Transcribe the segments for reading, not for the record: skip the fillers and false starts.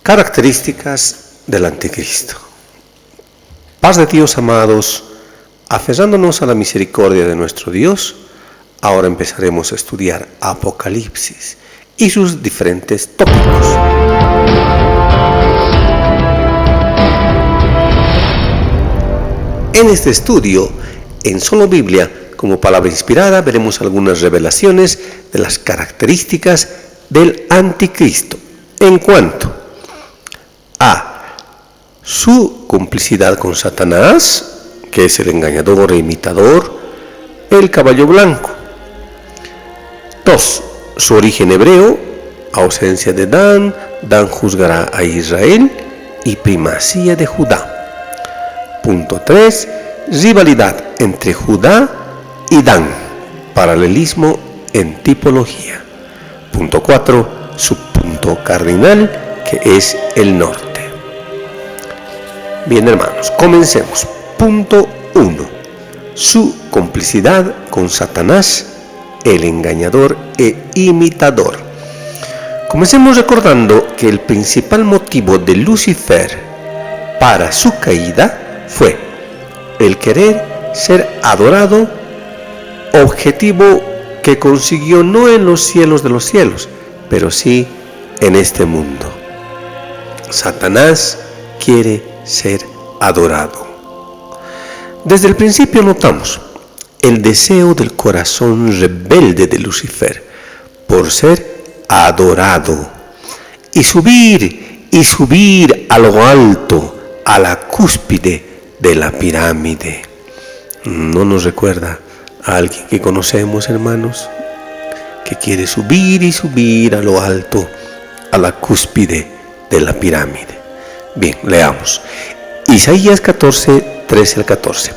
Características del anticristo. Paz de Dios, amados, aferrándonos a la misericordia de nuestro Dios, ahora empezaremos a estudiar Apocalipsis y sus diferentes tópicos. En este estudio, en Solo Biblia, como palabra inspirada, veremos algunas revelaciones de las características del anticristo en cuanto a su complicidad con Satanás, que es el engañador e imitador, el caballo blanco. 2. Su origen hebreo, ausencia de Dan juzgará a Israel y primacía de Judá. Punto 3. Rivalidad entre Judá y Dan, paralelismo en tipología. Punto 4. Su punto cardinal, que es el norte. Bien, hermanos, comencemos. Punto 1. Su complicidad con Satanás, el engañador e imitador. Comencemos recordando que el principal motivo de Lucifer para su caída fue el querer ser adorado, objetivo que consiguió no en los cielos de los cielos, pero sí en este mundo. Satanás quiere ser adorado. Desde el principio notamos el deseo del corazón rebelde de Lucifer por ser adorado y subir a lo alto, a la cúspide de la pirámide. ¿No nos recuerda a alguien que conocemos, hermanos? Que quiere subir a lo alto, a la cúspide de la pirámide. Bien, leamos. Isaías 14, 13 al 14.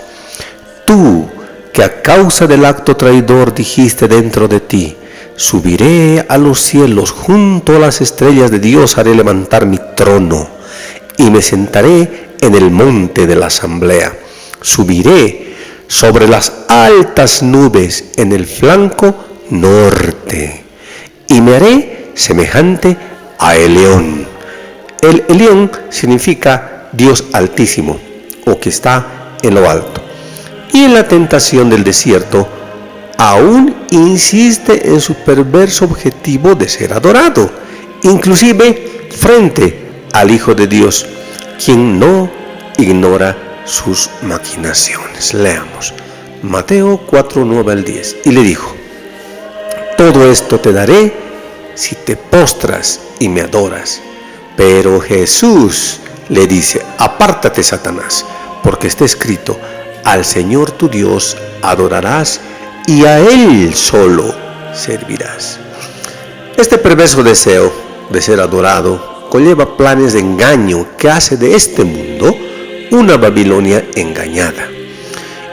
Tú, que a causa del acto traidor dijiste dentro de ti, subiré a los cielos, junto a las estrellas de Dios haré levantar mi trono, y me sentaré en el monte de la asamblea. Subiré sobre las altas nubes en el flanco norte, y me haré semejante a Elión. El Elión significa Dios altísimo, o que está en lo alto. Y en la tentación del desierto, aún insiste en su perverso objetivo de ser adorado, inclusive frente al Hijo de Dios, quien no ignora sus maquinaciones. Leamos Mateo 4, 9 al 10. Y le dijo: todo esto te daré si te postras y me adoras. Pero Jesús le dice: apártate, Satanás, porque está escrito: al Señor tu Dios adorarás y a Él solo servirás. Este perverso deseo de ser adorado conlleva planes de engaño que hace de este mundo una Babilonia engañada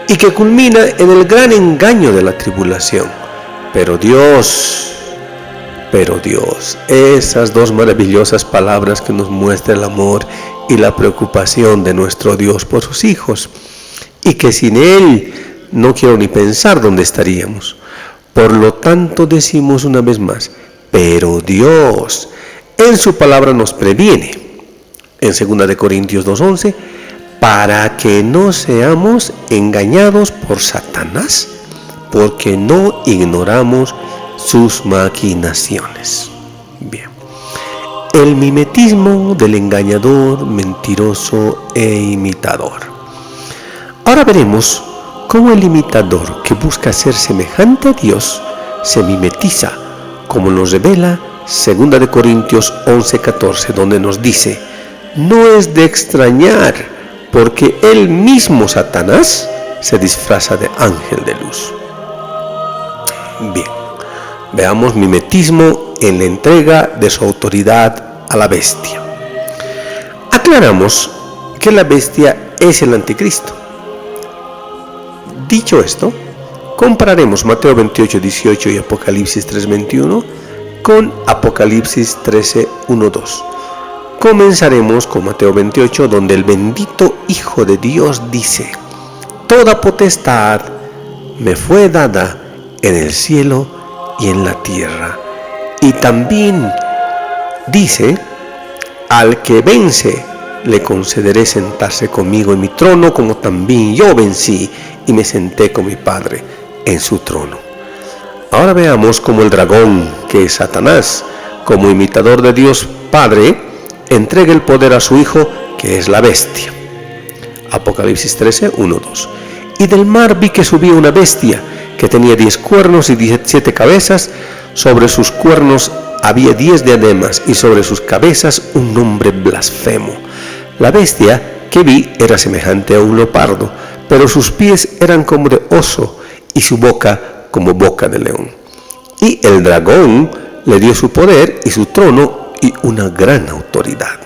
y que culmina en el gran engaño de la tribulación. Pero Dios, esas dos maravillosas palabras que nos muestra el amor y la preocupación de nuestro Dios por sus hijos, y que sin Él no quiero ni pensar dónde estaríamos. Por lo tanto, decimos una vez más, pero Dios en su palabra nos previene, en 2 Corintios 2:11, para que no seamos engañados por Satanás, porque no ignoramos sus maquinaciones. Bien. El mimetismo del engañador, mentiroso e imitador. Ahora veremos cómo el imitador que busca ser semejante a Dios se mimetiza, como nos revela 2 Corintios 11:14, donde nos dice: no es de extrañar, porque él mismo, Satanás, se disfraza de ángel de luz. Bien, veamos mimetismo en la entrega de su autoridad a la bestia. Aclaramos que la bestia es el anticristo. Dicho esto, compararemos Mateo 28:18 y Apocalipsis 3:21 con Apocalipsis 13:1-2. Comenzaremos con Mateo 28, donde el bendito Hijo de Dios dice: toda potestad me fue dada en el cielo y en la tierra. Y también dice: al que vence le concederé sentarse conmigo en mi trono, como también yo vencí y me senté con mi Padre en su trono. Ahora veamos cómo el dragón, que es Satanás, como imitador de Dios Padre, entrega el poder a su hijo, que es la bestia. Apocalipsis 13, 1, 2. Y del mar vi que subía una bestia, que tenía 10 cuernos y 17 cabezas. Sobre sus cuernos había 10 diademas, y sobre sus cabezas un nombre blasfemo. La bestia que vi era semejante a un leopardo, pero sus pies eran como de oso, y su boca como boca de león. Y el dragón le dio su poder y su trono y una gran autoridad.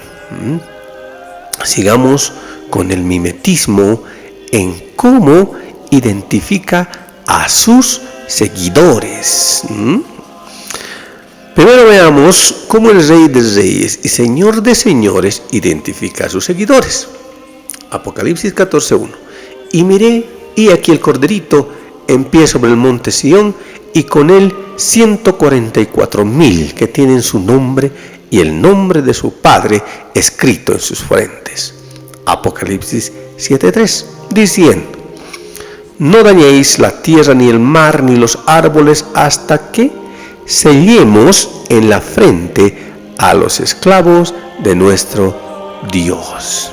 Sigamos con el mimetismo en cómo identifica a sus seguidores. Primero veamos cómo el Rey de Reyes y Señor de Señores identifica a sus seguidores. Apocalipsis 14:1. Y miré, y aquí el corderito en pie sobre el monte Sión, y con él 144,000 que tienen su nombre y el nombre de su Padre escrito en sus frentes. Apocalipsis 7:3, diciendo: no dañéis la tierra, ni el mar, ni los árboles, hasta que sellemos en la frente a los esclavos de nuestro Dios.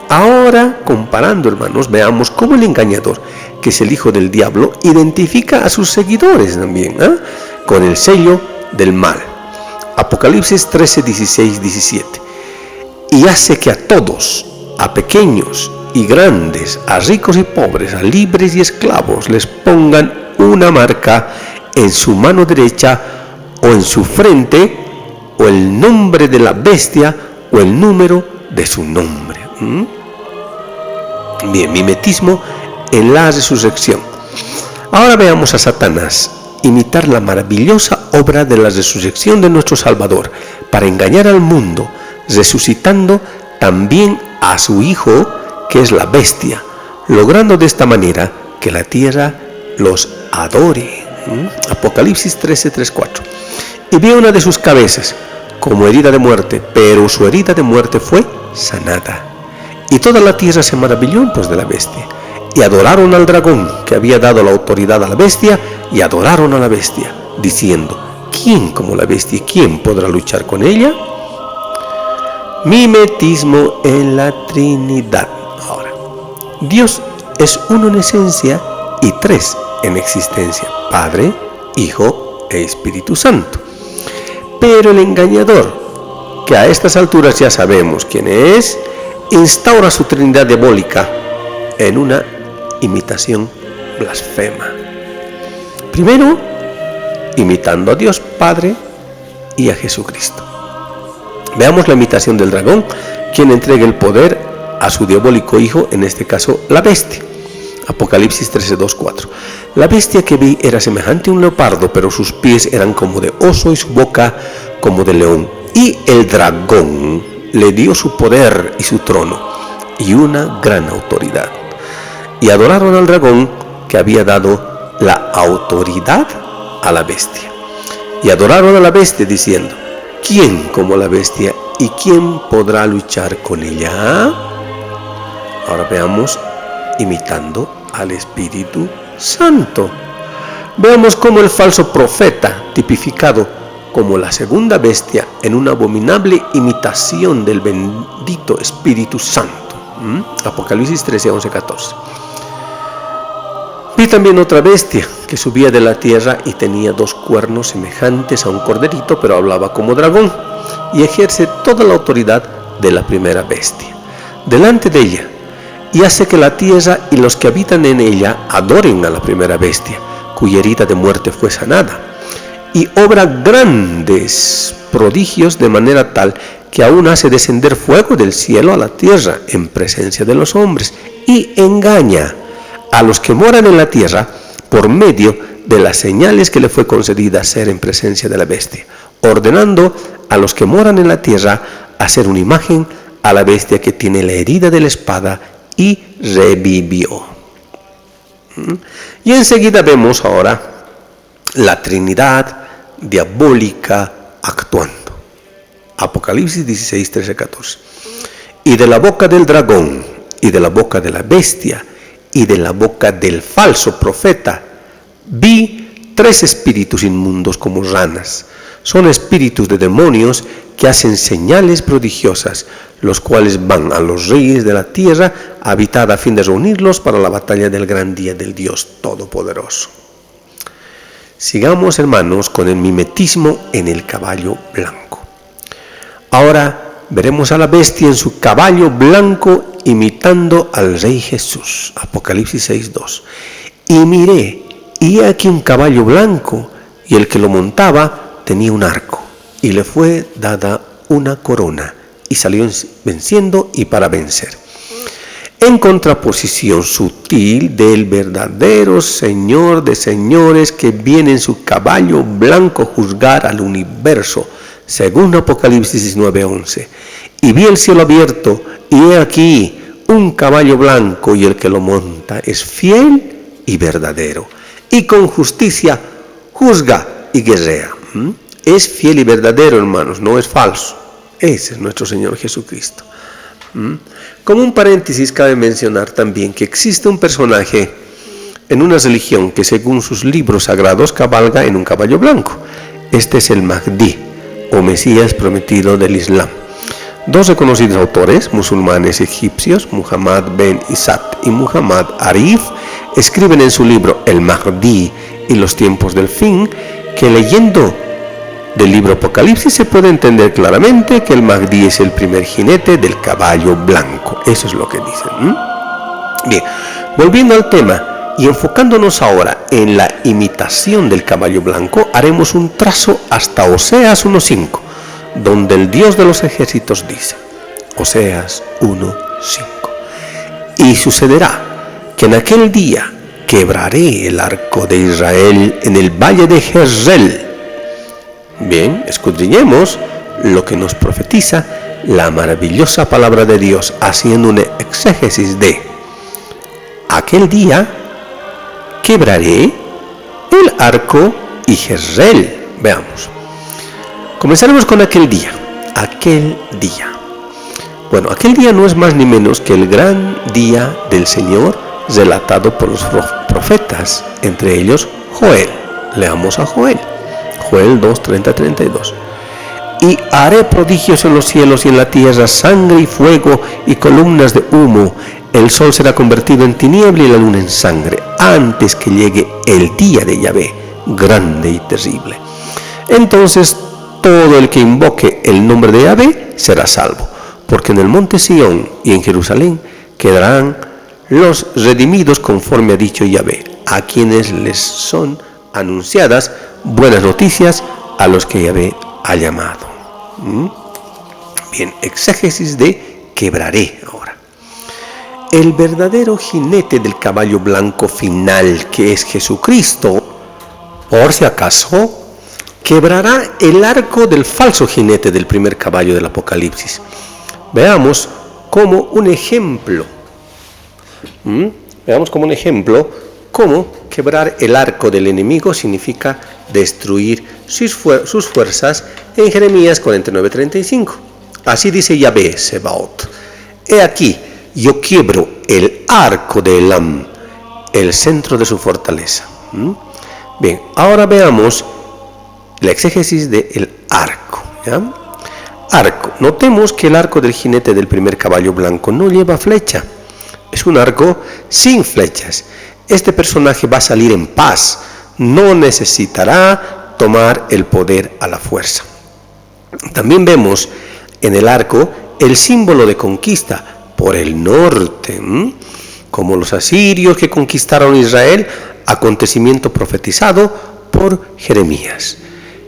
Ahora, comparando, hermanos, veamos cómo el engañador, que es el hijo del diablo, identifica a sus seguidores también, con el sello del mal. Apocalipsis 13, 16, 17. Y hace que a todos, a pequeños y grandes, a ricos y pobres, a libres y esclavos, les pongan una marca en su mano derecha o en su frente, o el nombre de la bestia o el número de su nombre. Bien, mimetismo en la resurrección. Ahora veamos a Satanás imitar la maravillosa obra de la resurrección de nuestro Salvador para engañar al mundo, resucitando también a su hijo, que es la bestia, logrando de esta manera que la tierra los adore. Apocalipsis 13, 3, 4. Y vi una de sus cabezas como herida de muerte, pero su herida de muerte fue sanada. Y toda la tierra se maravilló en pos de la bestia, y adoraron al dragón, que había dado la autoridad a la bestia, y adoraron a la bestia, diciendo: ¿quién como la bestia? ¿Quién podrá luchar con ella? Mimetismo en la Trinidad. Ahora, Dios es uno en esencia y tres en existencia: Padre, Hijo e Espíritu Santo. Pero el engañador, que a estas alturas ya sabemos quién es, instaura su Trinidad diabólica en una imitación blasfema. Primero, imitando a Dios Padre y a Jesucristo. Veamos la imitación del dragón, quien entrega el poder a su diabólico hijo, en este caso la bestia. Apocalipsis 13, 2, 4. La bestia que vi era semejante a un leopardo, pero sus pies eran como de oso y su boca como de león. Y el dragón le dio su poder y su trono y una gran autoridad. Y adoraron al dragón, que había dado la autoridad a la bestia. Y adoraron a la bestia diciendo: ¿quién como la bestia y quién podrá luchar con ella? Ahora veamos imitando al Espíritu Santo. Veamos cómo el falso profeta, tipificado como la segunda bestia, en una abominable imitación del bendito Espíritu Santo. Apocalipsis 13, 11, 14. Vi también otra bestia que subía de la tierra y tenía 2 cuernos semejantes a un corderito, pero hablaba como dragón, y ejerce toda la autoridad de la primera bestia delante de ella, y hace que la tierra y los que habitan en ella adoren a la primera bestia, cuya herida de muerte fue sanada, y obra grandes prodigios, de manera tal que aún hace descender fuego del cielo a la tierra en presencia de los hombres, y engaña a los que moran en la tierra por medio de las señales que le fue concedida hacer en presencia de la bestia, ordenando a los que moran en la tierra hacer una imagen a la bestia que tiene la herida de la espada, y revivió. Y enseguida vemos ahora la Trinidad diabólica actuando. Apocalipsis 16, 13, 14. Y de la boca del dragón, y de la boca de la bestia, y de la boca del falso profeta, vi 3 espíritus inmundos como ranas. Son espíritus de demonios que hacen señales prodigiosas, los cuales van a los reyes de la tierra habitada a fin de reunirlos para la batalla del gran día del Dios Todopoderoso. Sigamos, hermanos, con el mimetismo en el caballo blanco. Ahora veremos a la bestia en su caballo blanco imitando al Rey Jesús. Apocalipsis 6:2. Y miré, y he aquí un caballo blanco, y el que lo montaba tenía un arco, y le fue dada una corona, y salió venciendo y para vencer. En contraposición sutil del verdadero Señor de señores que viene en su caballo blanco a juzgar al universo, según Apocalipsis 19:11. Y vi el cielo abierto, y he aquí un caballo blanco, y el que lo monta es fiel y verdadero, y con justicia juzga y guerrea. Es fiel y verdadero, hermanos, no es falso. Ese es nuestro Señor Jesucristo. Como un paréntesis, cabe mencionar también que existe un personaje en una religión que según sus libros sagrados cabalga en un caballo blanco. Este es el Mahdi, o Mesías prometido del Islam. 2 reconocidos autores musulmanes egipcios, Muhammad ben Isat y Muhammad Arif, escriben en su libro El Mahdi y los tiempos del fin, que leyendo del libro Apocalipsis se puede entender claramente que el Mahdi es el primer jinete del caballo blanco. Eso es lo que dicen. Bien, volviendo al tema y enfocándonos ahora en la imitación del caballo blanco, haremos un trazo hasta Oseas 1:5, donde el Dios de los ejércitos dice, Oseas 1:5, y sucederá que en aquel día quebraré el arco de Israel en el valle de Jezreel. Bien, escudriñemos lo que nos profetiza la maravillosa palabra de Dios, haciendo una exégesis de aquel día quebraré el arco y Jezreel. Veamos. Comenzaremos con aquel día. Aquel día. Bueno, aquel día no es más ni menos que el gran día del Señor relatado por los profetas, entre ellos Joel. Leamos a Joel. Joel 2:30-32. Y haré prodigios en los cielos y en la tierra, sangre y fuego y columnas de humo. El sol será convertido en tiniebla y la luna en sangre, antes que llegue el día de Yahvé, grande y terrible. Entonces todo el que invoque el nombre de Yahvé será salvo, porque en el monte Sión y en Jerusalén quedarán los redimidos conforme ha dicho Yahvé, a quienes les son anunciadas buenas noticias a los que Yahvé ha llamado. Bien, exégesis de quebraré ahora. El verdadero jinete del caballo blanco final, que es Jesucristo, por si acaso, quebrará el arco del falso jinete del primer caballo del Apocalipsis. Veamos como un ejemplo. Cómo quebrar el arco del enemigo significa destruir sus fuerzas en Jeremías 49:35. Así dice Yahvé Sebaot: he aquí, yo quiebro el arco de Elam, el centro de su fortaleza. Bien, ahora veamos la exégesis del arco. ¿Ya? Arco. Notemos que el arco del jinete del primer caballo blanco no lleva flecha. Es un arco sin flechas. Este personaje va a salir en paz. No necesitará tomar el poder a la fuerza. También vemos en el arco el símbolo de conquista por el norte, como los asirios que conquistaron Israel, acontecimiento profetizado por Jeremías.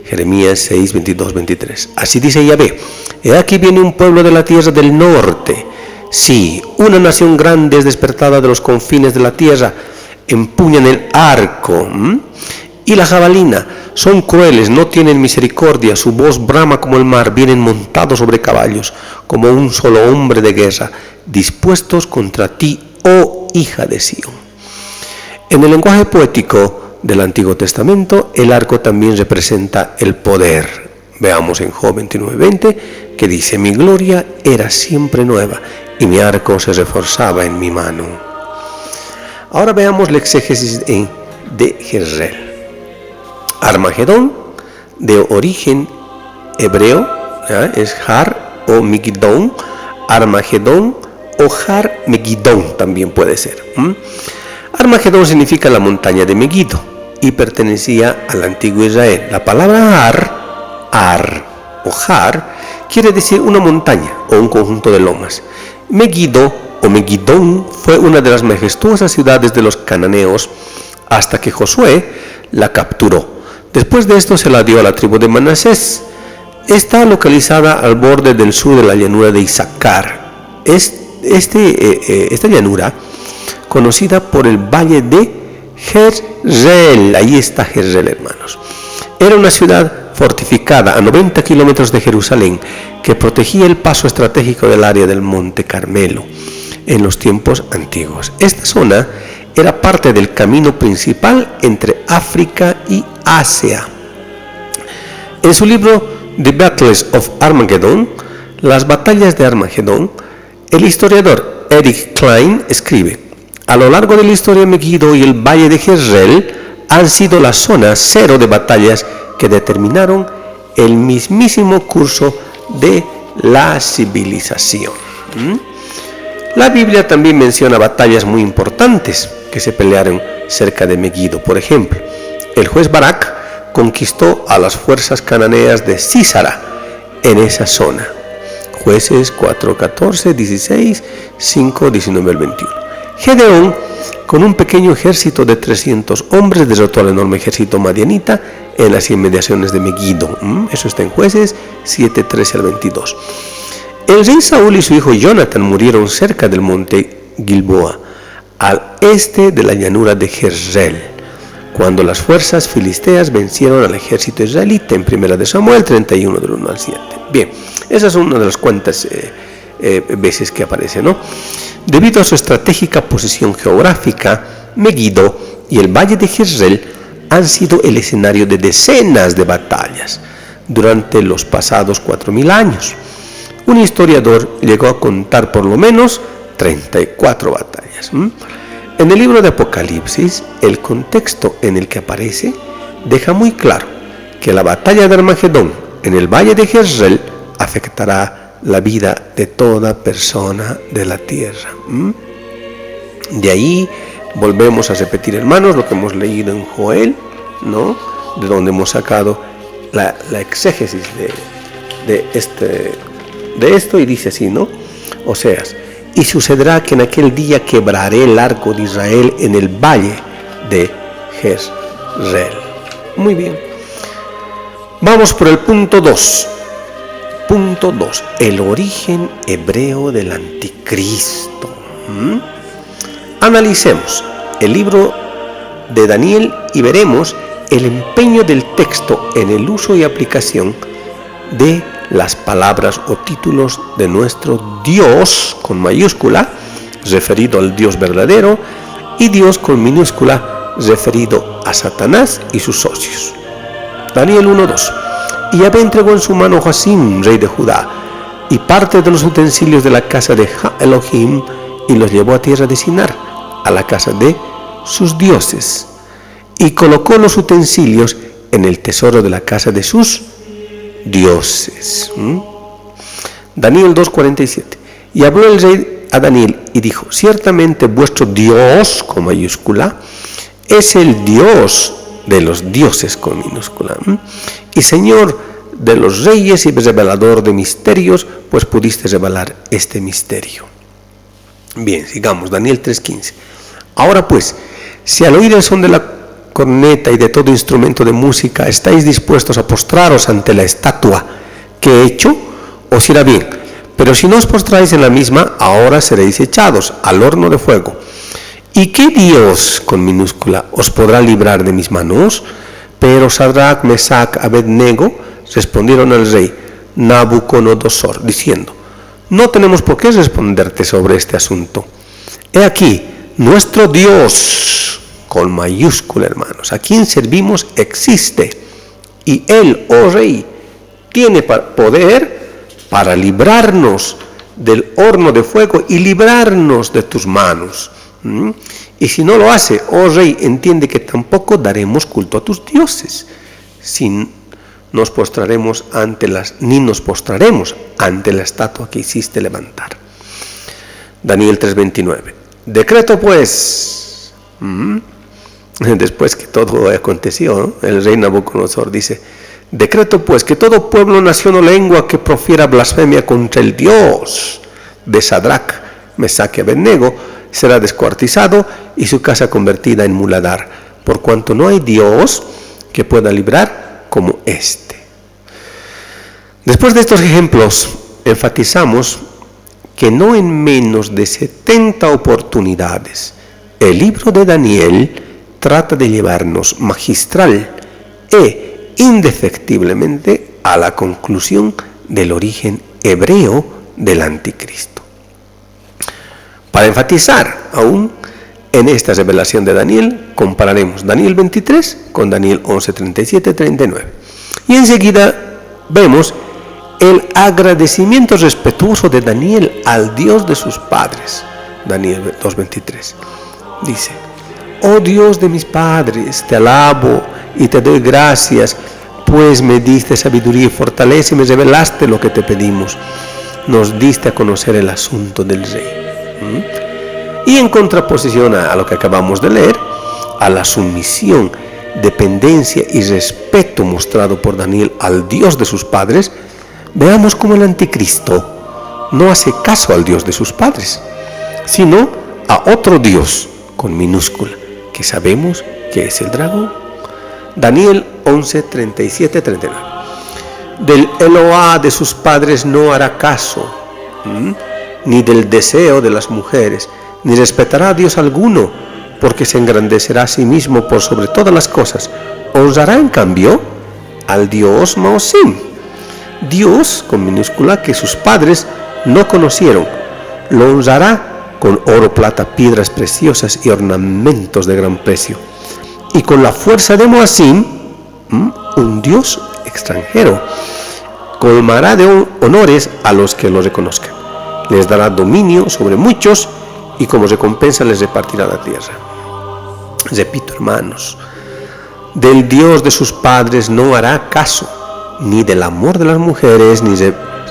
Jeremías 6, 22, 23. Así dice Yahvé: he aquí viene un pueblo de la tierra del norte. Sí, una nación grande es despertada de los confines de la tierra. Empuñan el arco y la jabalina. Son crueles, no tienen misericordia. Su voz brama como el mar. Vienen montados sobre caballos, como un solo hombre de guerra, dispuestos contra ti, oh hija de Sión. En el lenguaje poético del Antiguo Testamento, el arco también representa el poder. Veamos en Job 29:20 que dice: mi gloria era siempre nueva y mi arco se reforzaba en mi mano. Ahora veamos la exégesis de Jezreel. Armagedón, de origen hebreo, es Har o Megidón, Armagedón o Har Megidón también puede ser. Armagedón significa la montaña de Megido y pertenecía al antiguo Israel. La palabra Ar o Har quiere decir una montaña o un conjunto de lomas. Megido o Megidón fue una de las majestuosas ciudades de los cananeos hasta que Josué la capturó. Después de esto se la dio a la tribu de Manasés. Está localizada al borde del sur de la llanura de Isaacar. Esta llanura, conocida por el valle de Jezreel, ahí está Jezreel, hermanos. Era una ciudad fortificada a 90 kilómetros de Jerusalén que protegía el paso estratégico del área del Monte Carmelo en los tiempos antiguos. Esta zona era parte del camino principal entre África y Asia. En su libro The Battles of Armageddon, las batallas de Armagedón, el historiador Eric Klein escribe: a lo largo de la historia, Megiddo y el valle de Jezreel han sido la zona cero de batallas que determinaron el mismísimo curso de la civilización. La Biblia también menciona batallas muy importantes que se pelearon cerca de Megiddo. Por ejemplo, el juez Barak conquistó a las fuerzas cananeas de Sísara en esa zona. Jueces 4:14, 16, 5, 19 al 21. Gedeón, con un pequeño ejército de 300 hombres, derrotó al enorme ejército madianita en las inmediaciones de Megiddo. Eso está en Jueces 7, 13 al 22. El rey Saúl y su hijo Jonathan murieron cerca del monte Gilboa, al este de la llanura de Jezreel, cuando las fuerzas filisteas vencieron al ejército israelita, en 1 Samuel 31, del 1 al 7. Bien, esa es una de las cuantas veces que aparece, ¿no? Debido a su estratégica posición geográfica, Megiddo y el valle de Jezreel han sido el escenario de decenas de batallas durante los pasados 4.000 años. Un historiador llegó a contar por lo menos 34 batallas. En el libro de Apocalipsis, el contexto en el que aparece deja muy claro que la batalla de Armagedón en el valle de Jezreel afectará la vida de toda persona de la tierra. De ahí volvemos a repetir, hermanos, lo que hemos leído en Joel, ¿no? De donde hemos sacado la exégesis de esto, y dice así, ¿no? Oseas: y sucederá que en aquel día quebraré el arco de Israel en el valle de Jezreel. Muy bien. Vamos por el punto 2. Punto 2. El origen hebreo del anticristo. Analicemos el libro de Daniel y veremos el empeño del texto en el uso y aplicación de las palabras o títulos de nuestro Dios con mayúscula, referido al Dios verdadero, y Dios con minúscula, referido a Satanás y sus socios. Daniel 1:2. Y Yahvé entregó en su mano a Joacim, rey de Judá, y parte de los utensilios de la casa de Elohim, y los llevó a tierra de Sinar, a la casa de sus dioses, y colocó los utensilios en el tesoro de la casa de sus dioses. Daniel 2:47. Y habló el rey a Daniel y dijo: ciertamente vuestro Dios, con mayúscula, es el Dios de los dioses, con minúscula, y Señor de los reyes y revelador de misterios, pues pudiste revelar este misterio. Bien, sigamos. Daniel 3:15. Ahora pues, si al oír el son de la corneta y de todo instrumento de música estáis dispuestos a postraros ante la estatua que he hecho, os irá bien. Pero si no os postráis en la misma, ahora seréis echados al horno de fuego. ¿Y qué Dios, con minúscula, os podrá librar de mis manos? Pero Sadrach, Mesach, Abednego respondieron al rey Nabucodonosor, diciendo: no tenemos por qué responderte sobre este asunto. He aquí, nuestro Dios, con mayúscula, hermanos, a quien servimos, existe, y él, oh rey, tiene poder para librarnos del horno de fuego y librarnos de tus manos. Y si no lo hace, oh rey, entiende que tampoco daremos culto a tus dioses, ni nos postraremos ante la estatua que hiciste levantar. Daniel 3:29. Decreto pues, después que todo aconteció, el rey Nabucodonosor dice: decreto pues que todo pueblo, nación o lengua que profiera blasfemia contra el Dios de Sadrach, Mesach y Abednego será descuartizado y su casa convertida en muladar, por cuanto no hay Dios que pueda librar como este. Después de estos ejemplos, enfatizamos que no en menos de 70 oportunidades el libro de Daniel trata de llevarnos magistral e indefectiblemente a la conclusión del origen hebreo del anticristo. Para enfatizar aún en esta revelación de Daniel, compararemos Daniel 23 con Daniel 11, 37, 39. Y enseguida vemos el agradecimiento respetuoso de Daniel al Dios de sus padres. Daniel 2:23 dice: oh Dios de mis padres, te alabo y te doy gracias, pues me diste sabiduría y fortaleza y me revelaste lo que te pedimos. Nos diste a conocer el asunto del rey. Y en contraposición a lo que acabamos de leer, a la sumisión, dependencia y respeto mostrado por Daniel al Dios de sus padres, veamos cómo el anticristo no hace caso al Dios de sus padres, sino a otro Dios con minúscula, que sabemos que es el dragón. Daniel 11, 37, 39. Del Eloá de sus padres no hará caso, ni del deseo de las mujeres, ni respetará a Dios alguno, porque se engrandecerá a sí mismo por sobre todas las cosas. Honrará en cambio al Dios Maosim, Dios con minúscula, que sus padres no conocieron. Lo honrará con oro, plata, piedras preciosas y ornamentos de gran precio. Y con la fuerza de Moasim, un Dios extranjero, colmará de honores a los que lo reconozcan. Les dará dominio sobre muchos y como recompensa les repartirá la tierra. Repito, hermanos, del Dios de sus padres no hará caso, ni del amor de las mujeres, ni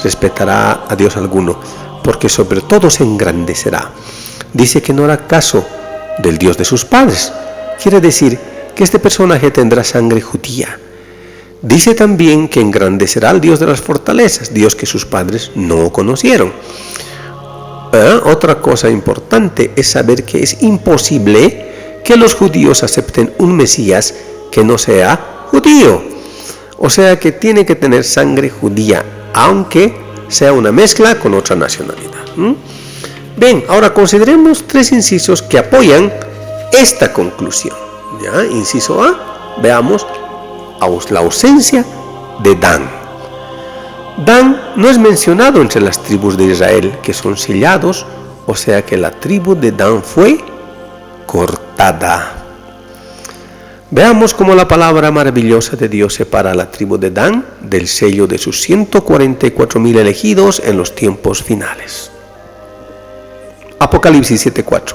respetará a Dios alguno, porque sobre todo se engrandecerá. Dice que no hará caso del Dios de sus padres. Quiere decir que este personaje tendrá sangre judía. Dice también que engrandecerá al Dios de las fortalezas, Dios que sus padres no conocieron. Otra cosa importante es saber que es imposible que los judíos acepten un Mesías que no sea judío. O sea que tiene que tener sangre judía, aunque sea una mezcla con otra nacionalidad. Bien, ahora consideremos 3 incisos que apoyan esta conclusión. ¿Ya? Inciso A, veamos la ausencia de Dan. Dan no es mencionado entre las tribus de Israel, que son sellados, o sea que la tribu de Dan fue cortada. Veamos cómo la palabra maravillosa de Dios separa a la tribu de Dan del sello de sus 144,000 elegidos en los tiempos finales. Apocalipsis 7:4.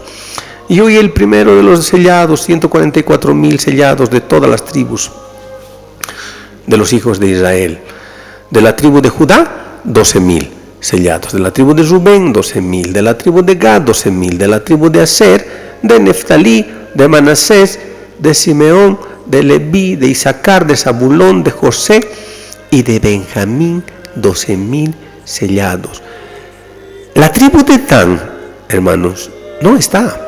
Y hoy el primero de los sellados, 144,000 sellados de todas las tribus de los hijos de Israel. De la tribu de Judá, 12,000 sellados. De la tribu de Rubén, 12,000. De la tribu de Gad, 12,000. De la tribu de Aser, de Neftalí, de Manasés, de Simeón, de Leví, de Isaacar, de Zabulón, de José y de Benjamín, 12,000 sellados. La tribu de Dan, hermanos, no está.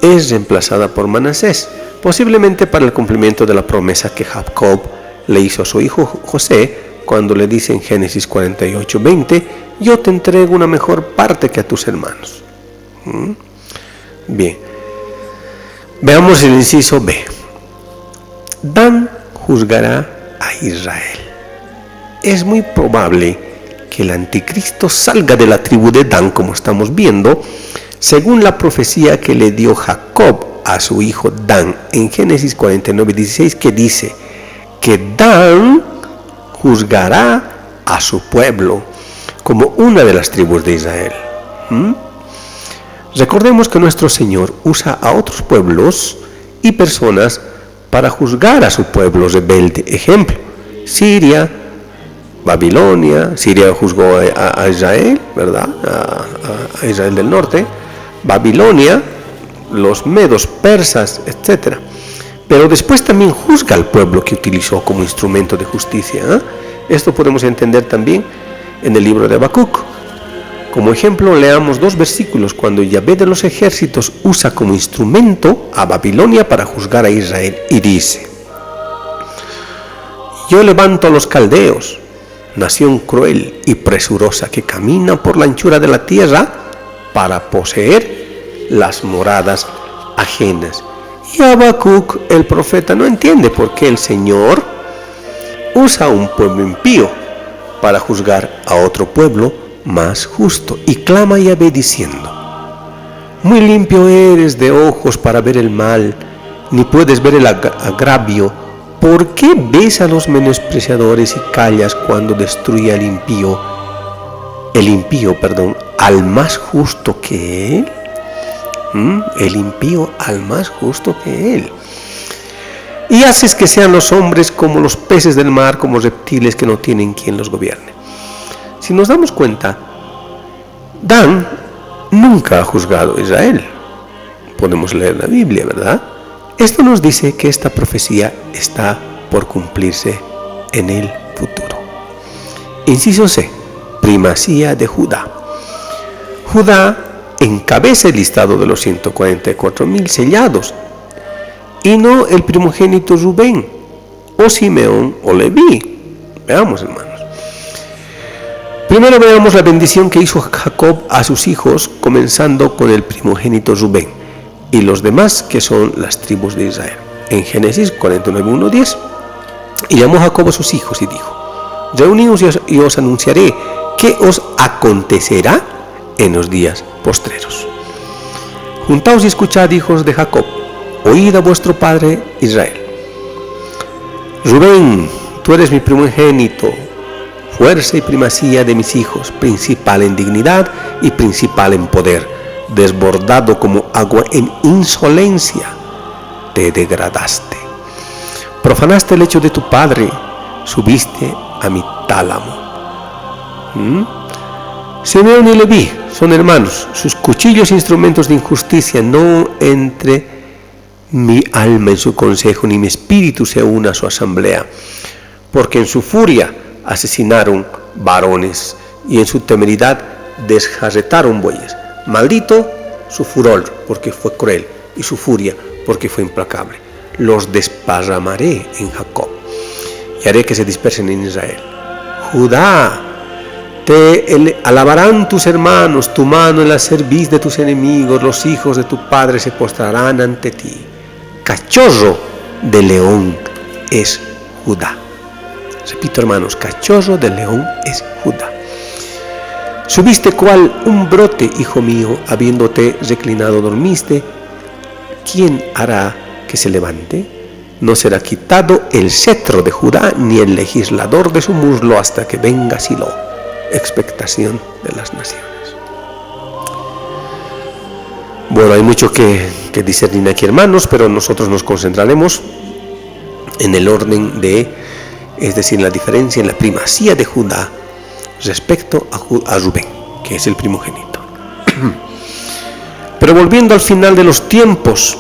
Es reemplazada por Manasés, posiblemente para el cumplimiento de la promesa que Jacob le hizo a su hijo José cuando le dice en Génesis 48:20: yo te entrego una mejor parte que a tus hermanos. Bien, veamos el inciso B. Dan juzgará a Israel. Es muy probable que el anticristo salga de la tribu de Dan, como estamos viendo, según la profecía que le dio Jacob a su hijo Dan en Génesis 49:16, que dice que Dan juzgará a su pueblo como una de las tribus de Israel. Recordemos que nuestro Señor usa a otros pueblos y personas para juzgar a su pueblo rebelde. Ejemplo, Siria, Babilonia. Siria juzgó a Israel, ¿verdad? A Israel del norte. Babilonia, los medos, persas, etc. Pero después también juzga al pueblo que utilizó como instrumento de justicia. Esto podemos entender también en el libro de Habacuc. Como ejemplo, leamos 2 versículos cuando Yahvé de los ejércitos usa como instrumento a Babilonia para juzgar a Israel y dice: yo levanto a los caldeos, nación cruel y presurosa que camina por la anchura de la tierra para poseer las moradas ajenas. Y Habacuc, el profeta, no entiende por qué el Señor usa a un pueblo impío para juzgar a otro pueblo más justo, y clama a Yahvé diciendo: muy limpio eres de ojos para ver el mal, ni puedes ver el agravio. ¿Por qué ves a los menospreciadores y callas cuando destruye al impío, al más justo que él? El impío al más justo que él. Y haces que sean los hombres como los peces del mar, como reptiles que no tienen quien los gobierne. Si nos damos cuenta, Dan nunca ha juzgado a Israel. Podemos leer la Biblia, ¿verdad? Esto nos dice que esta profecía está por cumplirse en el futuro. Inciso C, primacía de Judá. Judá encabeza el listado de los 144,000 sellados, y no el primogénito Rubén, o Simeón, o Leví. Veamos, hermanos. Primero veamos la bendición que hizo Jacob a sus hijos, comenzando con el primogénito Rubén y los demás que son las tribus de Israel. En Génesis 49:1-10, y llamó Jacob a sus hijos y dijo: reuníos y os anunciaré qué os acontecerá en los días postreros. Juntaos y escuchad, hijos de Jacob, oíd a vuestro padre Israel. Rubén, tú eres mi primogénito, fuerza y primacía de mis hijos, principal en dignidad y principal en poder, desbordado como agua en insolencia, te degradaste. Profanaste el lecho de tu padre, subiste a mi tálamo. Simeón y Leví son hermanos, sus cuchillos e instrumentos de injusticia. No entre mi alma en su consejo, ni mi espíritu se una a su asamblea, porque en su furia asesinaron varones y en su temeridad desjarretaron bueyes. Maldito su furor, porque fue cruel, y su furia, porque fue implacable. Los desparramaré en Jacob y haré que se dispersen en Israel. Judá, te alabarán tus hermanos, tu mano en la cerviz de tus enemigos, los hijos de tu padre se postrarán ante ti. Cachorro de león es Judá. Repito, hermanos, cachorro de león es Judá. Subiste cual un brote, hijo mío, habiéndote reclinado dormiste. ¿Quién hará que se levante? No será quitado el cetro de Judá, ni el legislador de su muslo, hasta que venga Silo, expectación de las naciones. Bueno, hay mucho que discernir aquí, hermanos, pero nosotros nos concentraremos en el orden es decir, la diferencia en la primacía de Judá respecto a Rubén, que es el primogénito. Pero volviendo al final de los tiempos,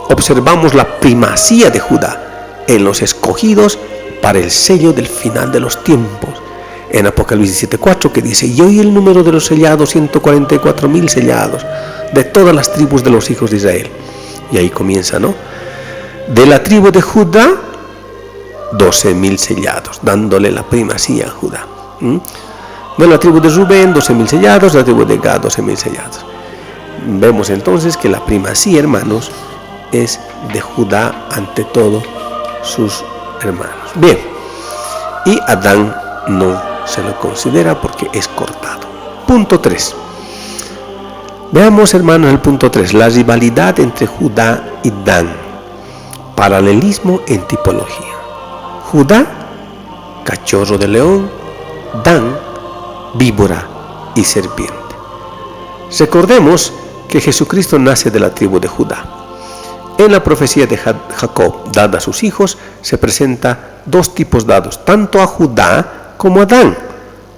observamos la primacía de Judá en los escogidos para el sello del final de los tiempos. En Apocalipsis 7:4, que dice: y oí el número de los sellados, 144,000 sellados, de todas las tribus de los hijos de Israel. Y ahí comienza, ¿no? De la tribu de Judá, 12,000 sellados, dándole la primacía a Judá. De la tribu de Rubén, 12,000 sellados, de la tribu de Gad, 12,000 sellados. Vemos entonces que la primacía, hermanos, es de Judá ante todos sus hermanos. Bien, y Adán no se lo considera porque es cortado. Punto 3. Veamos, hermanos, el punto 3, la rivalidad entre Judá y Dan. Paralelismo en tipología. Judá cachorro de león, Dan, víbora y serpiente. Recordemos que Jesucristo nace de la tribu de Judá. En la profecía de Jacob dada a sus hijos se presenta dos tipos dados, tanto a Judá como a Dan.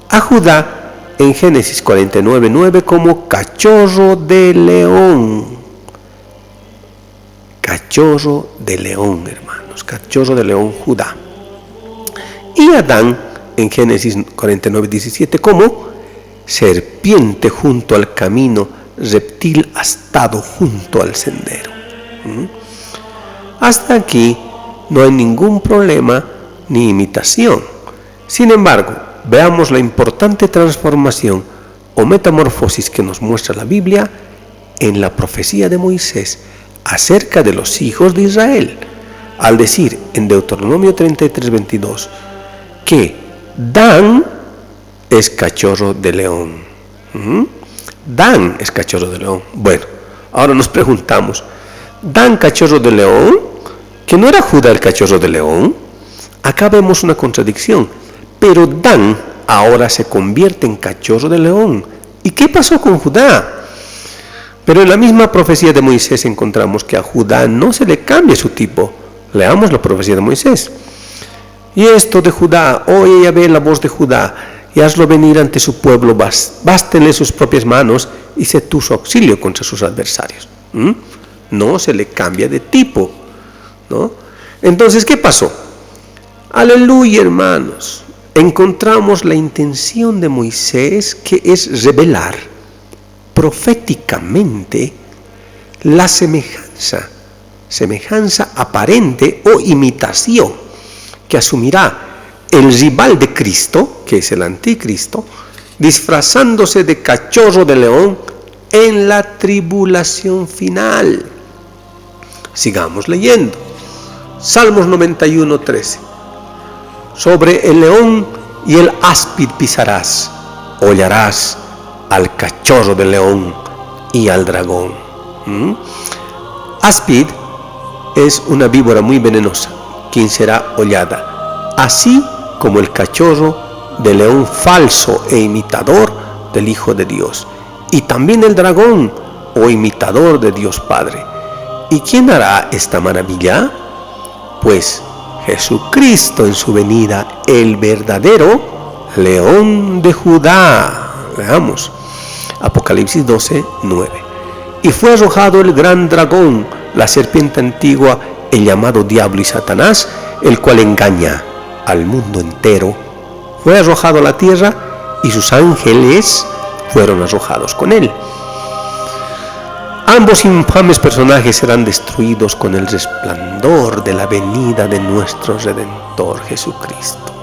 A Judá en Génesis 49:9 como cachorro de león. Cachorro de león, hermanos, cachorro de león Judá. Y a Dan en Génesis 49:17 como serpiente junto al camino, reptil astado junto al sendero. Hasta aquí no hay ningún problema ni imitación. Sin embargo, veamos la importante transformación o metamorfosis que nos muestra la Biblia en la profecía de Moisés acerca de los hijos de Israel, al decir en Deuteronomio 33:22 que Dan es cachorro de león. Dan es cachorro de león. Bueno, ahora nos preguntamos, ¿Dan cachorro de león? ¿Que no era Judá el cachorro de león? Acá vemos una contradicción, pero Dan ahora se convierte en cachorro de león. ¿Y qué pasó con Judá? Pero en la misma profecía de Moisés encontramos que a Judá no se le cambia su tipo. Leamos la profecía de Moisés. Y esto de Judá, oye Yahvé la voz de Judá, y hazlo venir ante su pueblo, bástenle sus propias manos, y sé tú su auxilio contra sus adversarios. No se le cambia de tipo, ¿no? Entonces, ¿qué pasó? Aleluya, hermanos. Encontramos la intención de Moisés, que es revelar proféticamente la semejanza aparente o imitación que asumirá el rival de Cristo, que es el anticristo, disfrazándose de cachorro de león en la tribulación final. Sigamos leyendo. Salmos 91:13. Sobre el león y el áspid pisarás, hollarás al cachorro de león y al dragón. Áspid es una víbora muy venenosa, quien será hollada, así como el cachorro de león falso e imitador del Hijo de Dios, y también el dragón o imitador de Dios Padre. ¿Y quién hará esta maravilla? Pues Jesucristo en su venida, el verdadero león de Judá. Veamos, Apocalipsis 12:9. Y fue arrojado el gran dragón, la serpiente antigua, el llamado Diablo y Satanás, el cual engaña al mundo entero. Fue arrojado a la tierra y sus ángeles fueron arrojados con él. Ambos infames personajes serán destruidos con el resplandor de la venida de nuestro Redentor Jesucristo.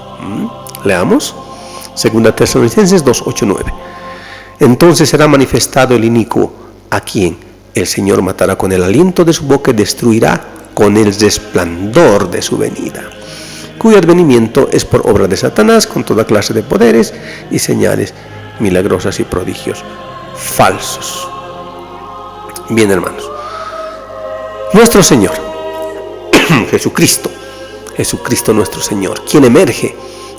Leamos, 2 Tesalonicenses 2:8-9. Entonces será manifestado el inicuo, a quien el Señor matará con el aliento de su boca y destruirá con el resplandor de su venida, cuyo advenimiento es por obra de Satanás, con toda clase de poderes y señales milagrosas y prodigios falsos. Bien, hermanos, nuestro Señor Jesucristo nuestro Señor, quien emerge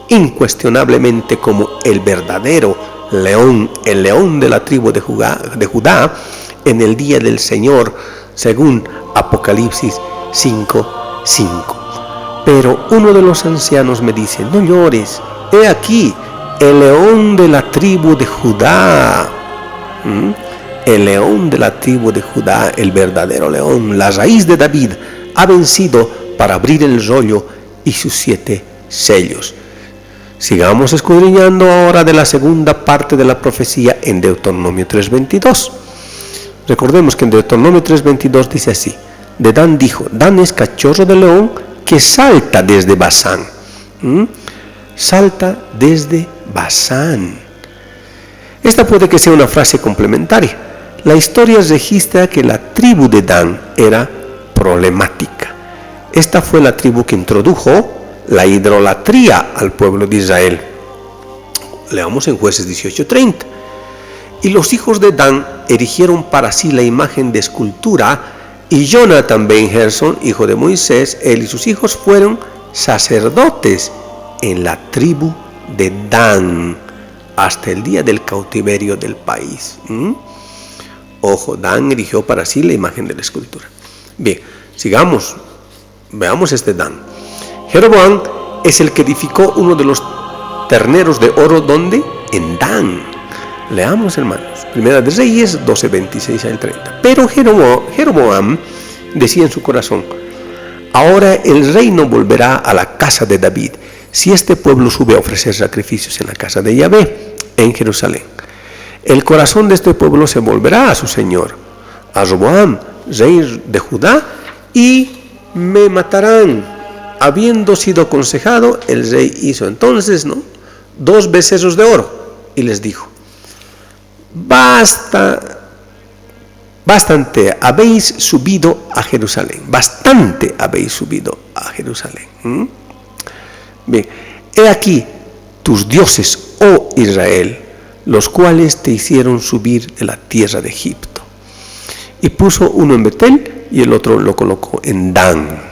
incuestionablemente como el verdadero león, el león de la tribu de Judá en el día del Señor, según Apocalipsis 5:5. Pero uno de los ancianos me dice: no llores, he aquí el león de la tribu de Judá. El león de la tribu de Judá, el verdadero león, la raíz de David, ha vencido para abrir el rollo y sus 7 sellos. Sigamos escudriñando ahora de la segunda parte de la profecía en Deuteronomio 3:22. Recordemos que en Deuteronomio 3:22 dice así: de Dan dijo, Dan es cachorro de león que salta desde Basán. Salta desde Basán. Esta puede que sea una frase complementaria. La historia registra que la tribu de Dan era problemática. Esta fue la tribu que introdujo la idolatría al pueblo de Israel. Leamos en Jueces 18:30. Y los hijos de Dan erigieron para sí la imagen de escultura, y Jonathan ben Gerson, hijo de Moisés, él y sus hijos fueron sacerdotes en la tribu de Dan hasta el día del cautiverio del país. Ojo, Dan erigió para sí la imagen de la escultura. Bien, sigamos, veamos este Dan. Jeroboam es el que edificó uno de los terneros de oro, ¿dónde? En Dan. Leamos, hermanos, Primera de Reyes 12, 26 al 30. Pero Jeroboam decía en su corazón: ahora el reino volverá a la casa de David, si este pueblo sube a ofrecer sacrificios en la casa de Yahvé, en Jerusalén. El corazón de este pueblo se volverá a su señor, a Roboam, rey de Judá, y me matarán. Habiendo sido aconsejado, el rey hizo entonces, 2 becerros de oro, y les dijo: bastante habéis subido a Jerusalén. Bastante habéis subido a Jerusalén. Bien, he aquí tus dioses, oh Israel, los cuales te hicieron subir de la tierra de Egipto. Y puso uno en Betel y el otro lo colocó en Dan.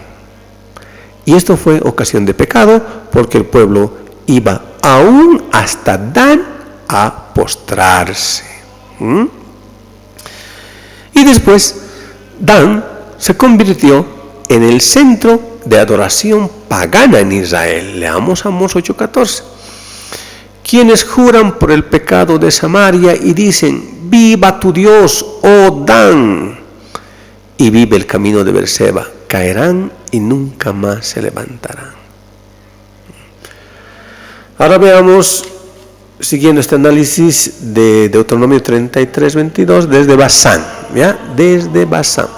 Y esto fue ocasión de pecado, porque el pueblo iba aún hasta Dan a postrarse. Y después Dan se convirtió en el centro de adoración pagana en Israel. Leamos Amós 8:14. Quienes juran por el pecado de Samaria y dicen: viva tu Dios, oh Dan, y vive el camino de Beerseba, caerán y nunca más se levantarán. Ahora veamos, siguiendo este análisis de Deuteronomio 33:22, desde Basán, desde Basán.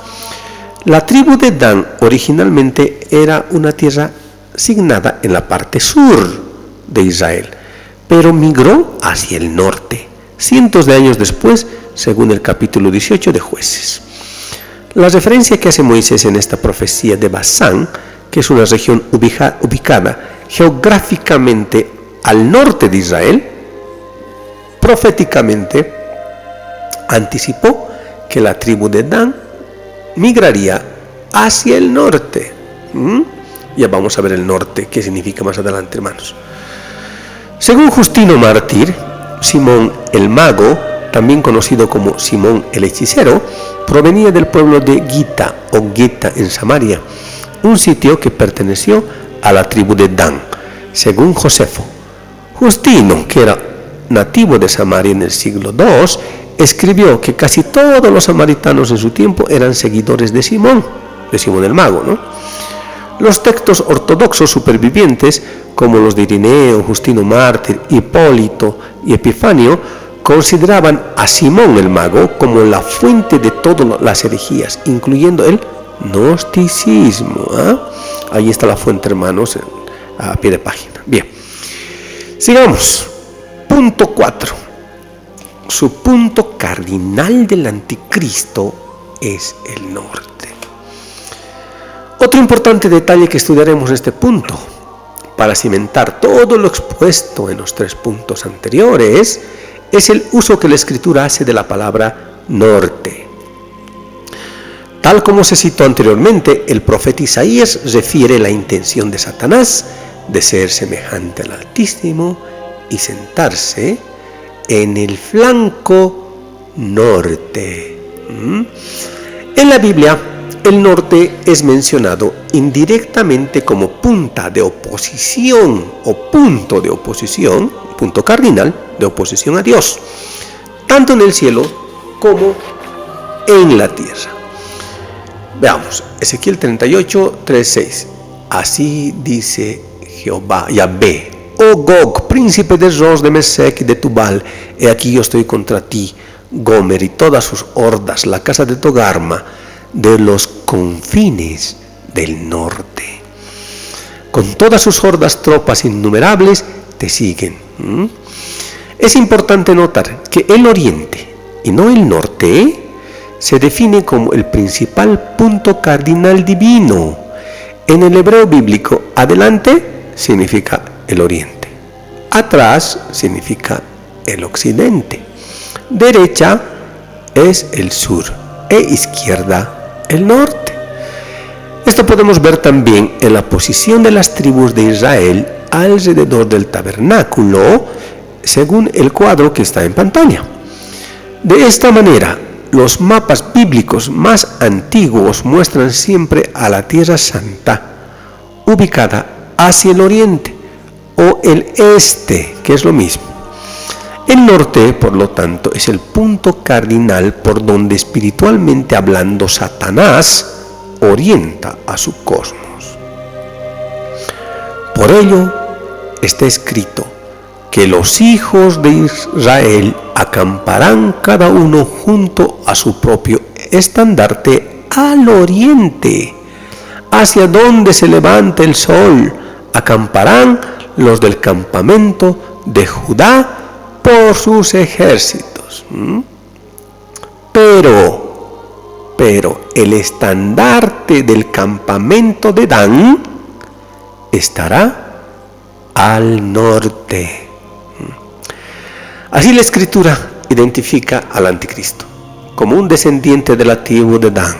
La tribu de Dan originalmente era una tierra asignada en la parte sur de Israel, pero migró hacia el norte, cientos de años después, según el capítulo 18 de Jueces. La referencia que hace Moisés en esta profecía de Basán, que es una región ubicada geográficamente al norte de Israel, proféticamente anticipó que la tribu de Dan migraría hacia el norte. Ya vamos a ver el norte, qué significa más adelante, hermanos. Según Justino Mártir, Simón el mago, también conocido como Simón el hechicero, provenía del pueblo de Gita o Geta en Samaria, un sitio que perteneció a la tribu de Dan. Según Josefo, Justino, que era nativo de Samaria en el siglo II, escribió que casi todos los samaritanos en su tiempo eran seguidores de Simón el mago, Los textos ortodoxos supervivientes, como los de Irineo, Justino Mártir, Hipólito y Epifanio, consideraban a Simón el mago como la fuente de todas las herejías, incluyendo el gnosticismo. Ahí está la fuente, hermanos, a pie de página. Bien, sigamos. Punto 4. Su punto cardinal del anticristo es el norte. Otro importante detalle que estudiaremos en este punto, para cimentar todo lo expuesto en los 3 puntos anteriores, es el uso que la Escritura hace de la palabra norte. Tal como se citó anteriormente, el profeta Isaías refiere la intención de Satanás de ser semejante al Altísimo y sentarse en el flanco norte. En la Biblia, el norte es mencionado indirectamente como punta de oposición o punto de oposición, punto cardinal de oposición a Dios, tanto en el cielo como en la tierra. Veamos, Ezequiel 38, 3-6. Así dice Jehová, Yahvé: oh Gog, príncipe de Ros, de Mesec y de Tubal, he aquí yo estoy contra ti, Gomer y todas sus hordas, la casa de Togarma, de los confines del norte. Con todas sus hordas, tropas innumerables te siguen. Es importante notar que el oriente y no el norte se define como el principal punto cardinal divino. En el hebreo bíblico, adelante significa el oriente, atrás significa el occidente, derecha es el sur e izquierda el norte. Esto podemos ver también en la posición de las tribus de Israel alrededor del tabernáculo, según el cuadro que está en pantalla. De esta manera, los mapas bíblicos más antiguos muestran siempre a la Tierra Santa, ubicada hacia el oriente o el este, que es lo mismo. El norte, por lo tanto, es el punto cardinal por donde, espiritualmente hablando, Satanás orienta a su cosmos. Por ello, está escrito que los hijos de Israel acamparán cada uno junto a su propio estandarte al oriente, hacia donde se levante el sol. Acamparán los del campamento de Judá por sus ejércitos. Pero el estandarte del campamento de Dan estará al norte. Así la Escritura identifica al Anticristo como un descendiente de la tribu de Dan,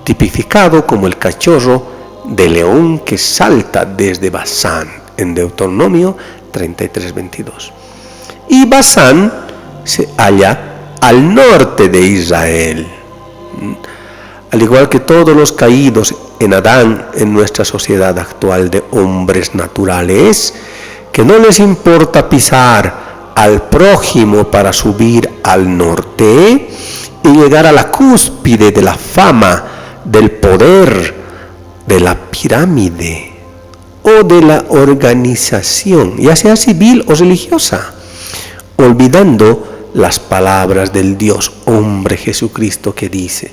tipificado como el cachorro de león que salta desde Basán, en Deuteronomio 33:22. Y Basán se halla al norte de Israel. Al igual que todos los caídos en Adán en nuestra sociedad actual de hombres naturales, que no les importa pisar al prójimo para subir al norte y llegar a la cúspide de la fama, del poder, de la pirámide o de la organización, ya sea civil o religiosa, olvidando las palabras del Dios hombre Jesucristo, que dice: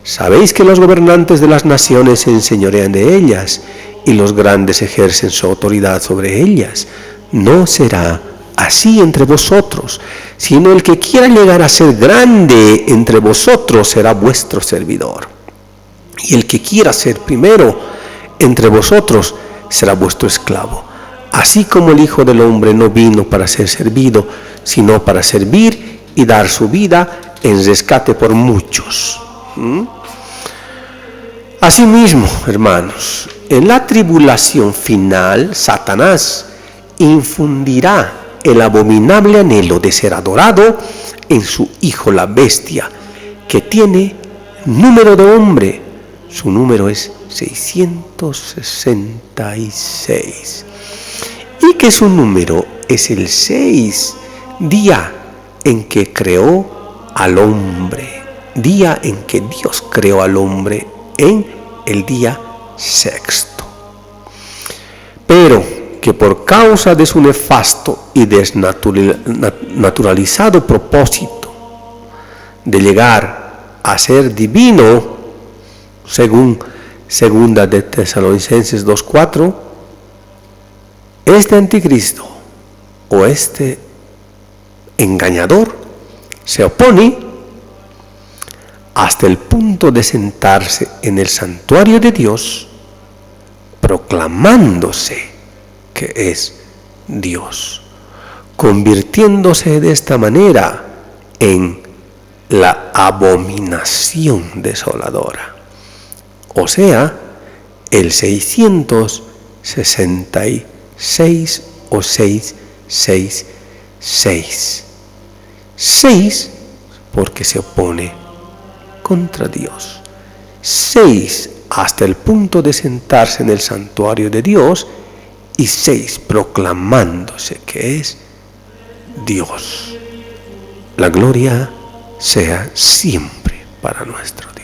sabéis que los gobernantes de las naciones se enseñorean de ellas y los grandes ejercen su autoridad sobre ellas. No será así entre vosotros, sino el que quiera llegar a ser grande entre vosotros será vuestro servidor. Y el que quiera ser primero entre vosotros será vuestro esclavo. Así como el Hijo del Hombre no vino para ser servido, sino para servir y dar su vida en rescate por muchos. Asimismo, hermanos, en la tribulación final, Satanás infundirá el abominable anhelo de ser adorado en su hijo la bestia, que tiene número de hombre. Su número es 666. Y que su número es el 6, día en que creó al hombre. Día en que Dios creó al hombre, en el día sexto. Pero que por causa de su nefasto y desnaturalizado propósito de llegar a ser divino, según segunda de Tesalonicenses 2:4, este anticristo o este engañador se opone hasta el punto de sentarse en el santuario de Dios, proclamándose que es Dios, convirtiéndose de esta manera en la abominación desoladora, o sea, el 666 o 666. 6 porque se opone contra Dios. 6 hasta el punto de sentarse en el santuario de Dios, y 6 proclamándose que es Dios. La gloria sea siempre para nuestro Dios.